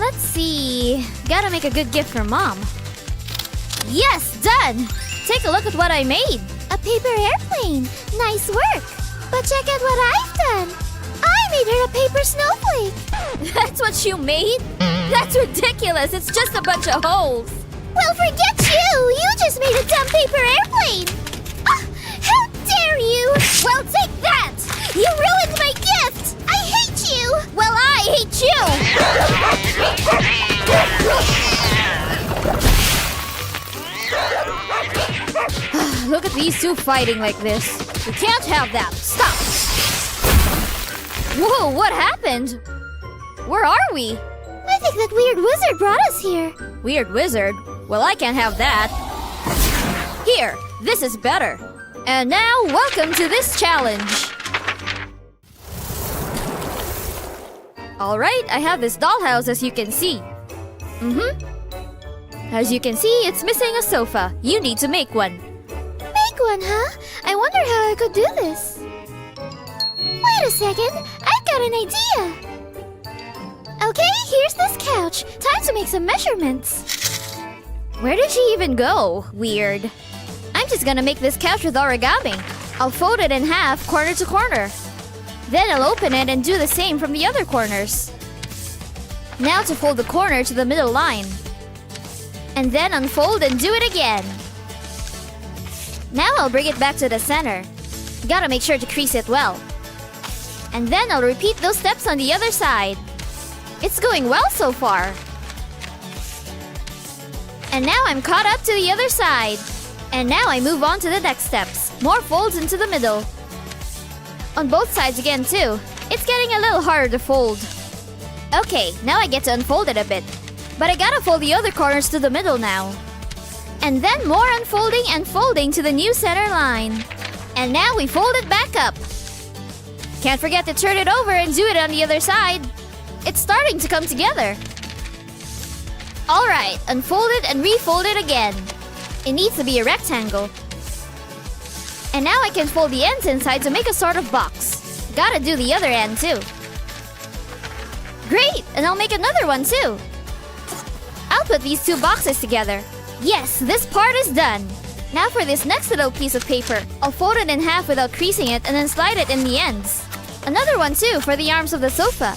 Let's see. Gotta make a good gift for Mom. Yes, done! Take a look at what I made. A paper airplane. Nice work. But check out what I've done. I made her a paper snowflake. That's what you made? That's ridiculous. It's just a bunch of holes. Well, forget you. You just made a dumb paper airplane. Ah, how dare you? Well, take that! You ruined my gift. I hate you. Well, I hate you! Look at these two fighting like this. We can't have that. Stop! Whoa, what happened? Where are we? I think that weird wizard brought us here. Weird wizard? Well, I can't have that. Here, this is better. And now, welcome to this challenge. Alright, I have this dollhouse as you can see. As you can see, it's missing a sofa. You need to make one. Make one, huh? I wonder how I could do this. Wait a second. I got an idea. Okay, here's this couch. Time to make some measurements. Where did she even go? Weird. I'm just gonna make this couch with origami. I'll fold it in half, corner to corner. Then I'll open it and do the same from the other corners. Now to fold the corner to the middle line. And then unfold and do it again. Now I'll bring it back to the center. Gotta make sure to crease it well. And then I'll repeat those steps on the other side. It's going well so far. And now I'm caught up to the other side. And now I move on to the next steps. More folds into the middle. On both sides again too. It's getting a little harder to fold. Okay, now I get to unfold it a bit. But I gotta fold the other corners to the middle now. And then more unfolding and folding to the new center line. And now we fold it back up. Can't forget to turn it over and do it on the other side. It's starting to come together. Alright, unfold it and refold it again. It needs to be a rectangle. And now I can fold the ends inside to make a sort of box. Gotta do the other end too. Great! And I'll make another one too. I'll put these two boxes together. Yes, this part is done. Now for this next little piece of paper. I'll fold it in half without creasing it and then slide it in the ends. Another one too for the arms of the sofa.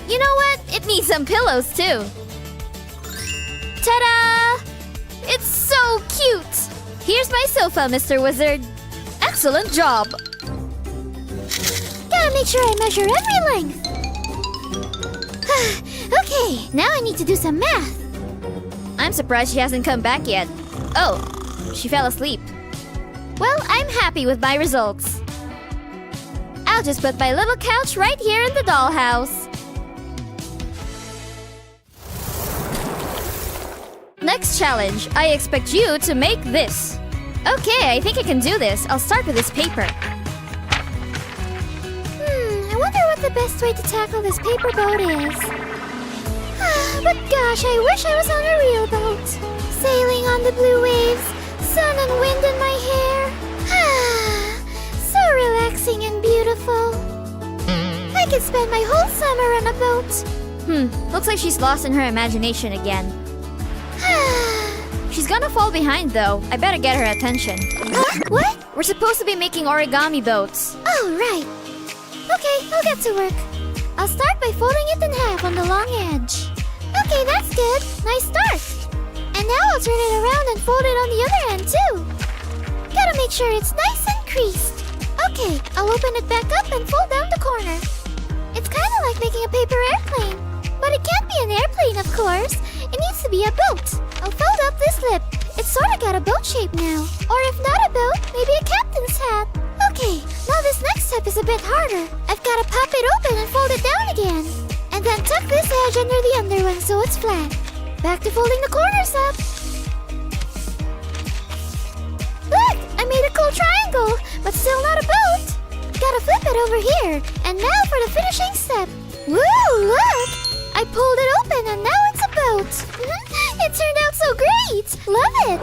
You know what? It needs some pillows too. Ta-da! It's so cute! Here's my sofa, Mr. Wizard. Excellent job! Gotta make sure I measure every length. Okay, now I need to do some math. I'm surprised she hasn't come back yet. Oh, she fell asleep. Well, I'm happy with my results. I'll just put my little couch right here in the dollhouse. Next challenge, I expect you to make this. Okay, I think I can do this. I'll start with this paper. I wonder what the best way to tackle this paper boat is. But gosh, I wish I was on a real boat. Sailing on the blue waves, sun and wind in my hair. So relaxing and beautiful. I could spend my whole summer on a boat. Looks like she's lost in her imagination again. She's gonna fall behind though. I better get her attention. Huh? What? We're supposed to be making origami boats. Oh, right. Okay, I'll get to work. I'll start by folding it in half on the long edge. Okay, that's good. Nice start. And now I'll turn it around and fold it on the other end too. Gotta make sure it's nice and creased. Okay, I'll open it back up and fold down the corner. It's kind of like making a paper airplane. But it can't be an airplane, of course. It needs to be a boat. I'll fold up this lip. It's sort of got a boat shape now. Or if not a boat, maybe a captain's hat. Okay, now this next step is a bit harder. I've got to pop it open and fold it down again. And then tuck this edge under the under one so it's flat. Back to folding the corners up. Look! I made a cool triangle, but still not a boat. Gotta flip it over here. And now for the finishing step. Woo! Look! I pulled it open and now it's a boat. It turned out so great! Love it!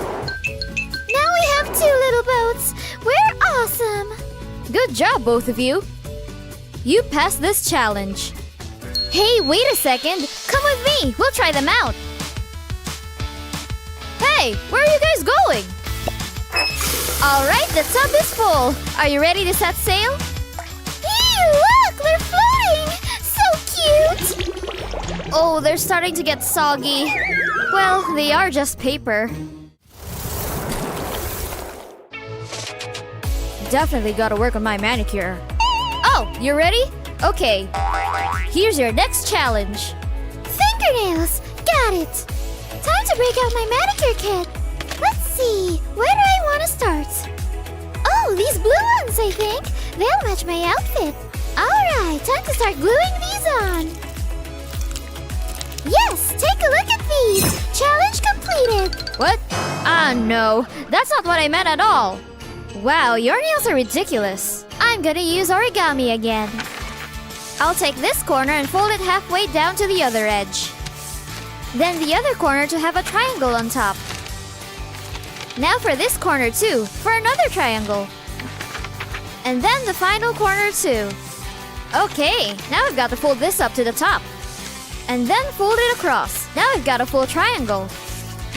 Now we have two little boats. We're awesome! Good job, both of you. You passed this challenge. Hey, wait a second. Come with me. We'll try them out. Hey, where are you guys going? All right, the tub is full. Are you ready to set sail? Ew, look, they're floating. So cute. Oh, they're starting to get soggy. Well, they are just paper. Definitely gotta work on my manicure. Oh, you ready? Okay. Here's your next challenge. Fingernails. Got it. Time to break out my manicure kit. Let's see. Where do I want to start? Oh, these blue ones, I think. They'll match my outfit. Alright, time to start gluing these on. Yes, take a look at these. Challenge completed. What? Ah, no. That's not what I meant at all. Wow, your nails are ridiculous. I'm gonna use origami again. I'll take this corner and fold it halfway down to the other edge. Then the other corner to have a triangle on top. Now for this corner too, for another triangle. And then the final corner too. Okay, now I've got to fold this up to the top. And then fold it across. Now I've got a full triangle.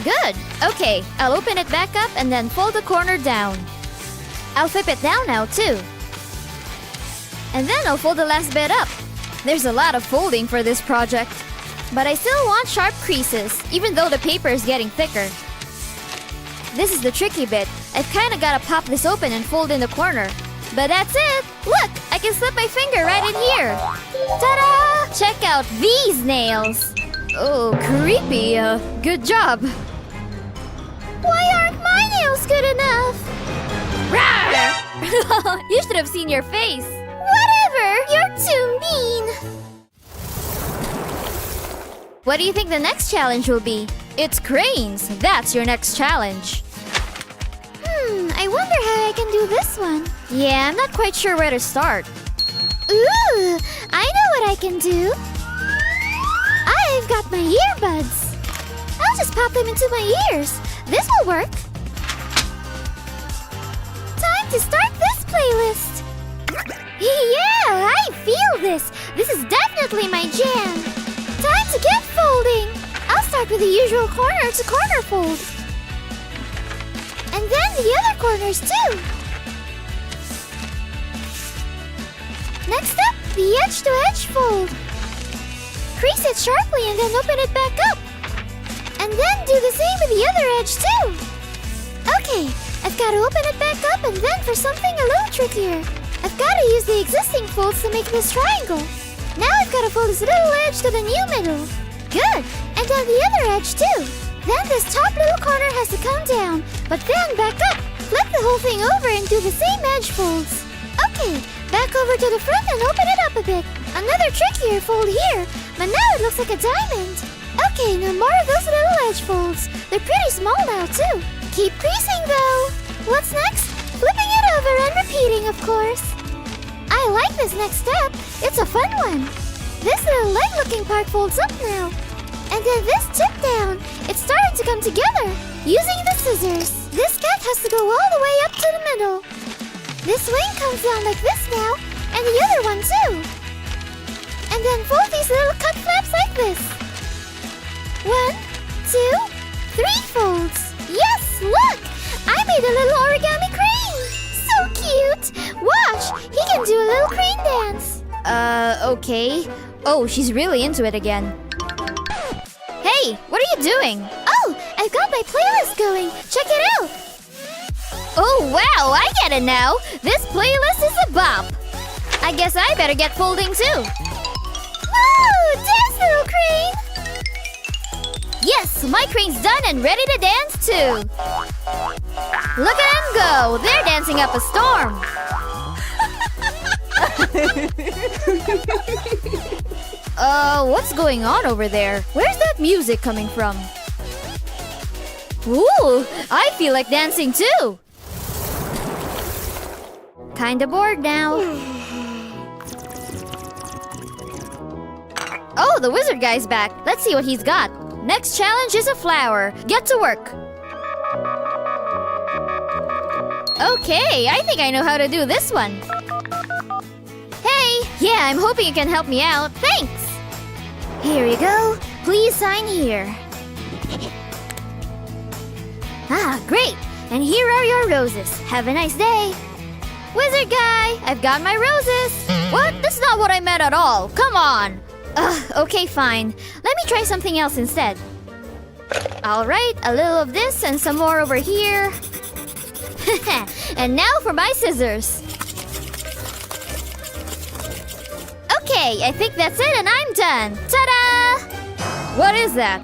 Good. Okay, I'll open it back up and then fold the corner down. I'll flip it down now too. And then I'll fold the last bit up. There's a lot of folding for this project. But I still want sharp creases, even though the paper is getting thicker. This is the tricky bit. I've kinda gotta pop this open and fold in the corner. But that's it! Look! I can slip my finger right in here! Ta-da! Check out these nails! Oh, creepy. Good job. Why aren't my nails good enough? You should have seen your face. Whatever! You're too mean! What do you think the next challenge will be? It's cranes. That's your next challenge. I wonder how I can do this one. Yeah, I'm not quite sure where to start. Ooh! I know what I can do. I've got my earbuds. I'll just pop them into my ears. This will work. Time to start this playlist. Yeah, I feel this. This is definitely my jam. Time to get folding. I'll start with the usual corner to corner fold. And then the other corners too. Next up, the edge to edge fold. Crease it sharply and then open it back up. And then do the same with the other edge too. Okay, I've got to open it back up and then for something a little trickier. I've got to use the existing folds to make this triangle. Now I've got to fold this little edge to the new middle. Good! And then the other edge too. Then this top little corner has to come down, but then back up. Flip the whole thing over and do the same edge folds. Okay, back over to the front and open it up a bit. Another trickier fold here, but now it looks like a diamond. Okay, now more of those little edge folds. They're pretty small now too. Keep creasing though. What's next? Flipping it over and repeating, of course. I like this next step. It's a fun one. This little leg-looking part folds up now. And then this tip down. It's starting to come together. Using the scissors, this cut has to go all the way up to the middle. This wing comes down like this now, and the other one too. And then fold these little cut flaps like this. 1, 2, 3 folds. Yes, look! I made a little origami crane. So cute. Watch, he can do a little crane dance. Okay. Oh, she's really into it again. Hey, what are you doing? Oh, I've got my playlist going. Check it out. Oh, wow, I get it now. This playlist is a bop. I guess I better get folding too. Woo! Dance, little crane. Yes, my crane's done and ready to dance too. Look at them go. They're dancing up a storm. What's going on over there? Where's that music coming from? Ooh, I feel like dancing too. Kinda bored now. Oh, the wizard guy's back. Let's see what he's got. Next challenge is a flower. Get to work. Okay, I think I know how to do this one. Hey, yeah, I'm hoping you can help me out. Thanks. Here you go. Please sign here. Ah, great. And here are your roses. Have a nice day. Wizard guy, I've got my roses. What? That's not what I meant at all. Come on. Ugh, okay, fine. Let me try something else instead. All right, a little of this and some more over here. And now for my scissors. Okay, I think that's it and I'm done. Ta-da! What is that?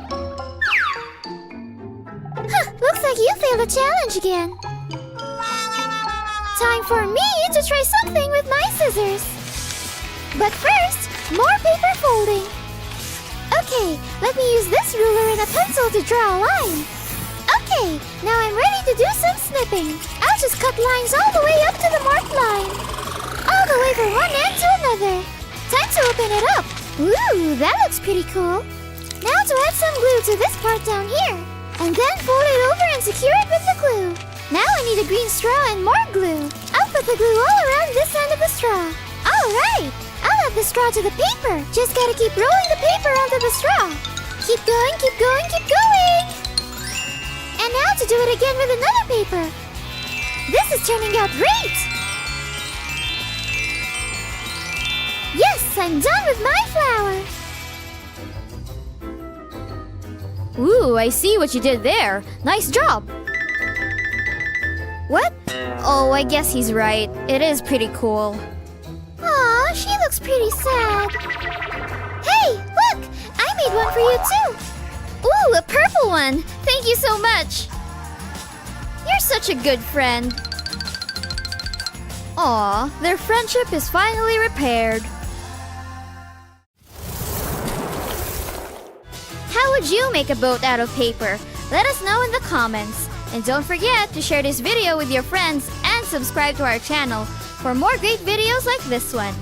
Looks like you failed a challenge again. Time for me to try something with my scissors. But first, more paper folding. Okay, let me use this ruler and a pencil to draw a line. Okay, now I'm ready to do some snipping. I'll just cut lines all the way up to the marked line. All the way from one end to another. Time to open it up. Ooh, that looks pretty cool. Now to add some glue to this part down here. And then fold it over and secure it with the glue. Now I need a green straw and more glue. I'll put the glue all around this end of the straw. Alright, I'll add the straw to the paper. Just gotta keep rolling the paper onto the straw. Keep going, keep going, keep going. And now to do it again with another paper. This is turning out great. Yes, I'm done with my flower. Ooh, I see what you did there. Nice job. What? Oh, I guess he's right. It is pretty cool. Aw, she looks pretty sad. Hey, look! I made one for you too. Ooh, a purple one. Thank you so much. You're such a good friend. Aw, their friendship is finally repaired. How would you make a boat out of paper? Let us know in the comments. And don't forget to share this video with your friends and subscribe to our channel for more great videos like this one.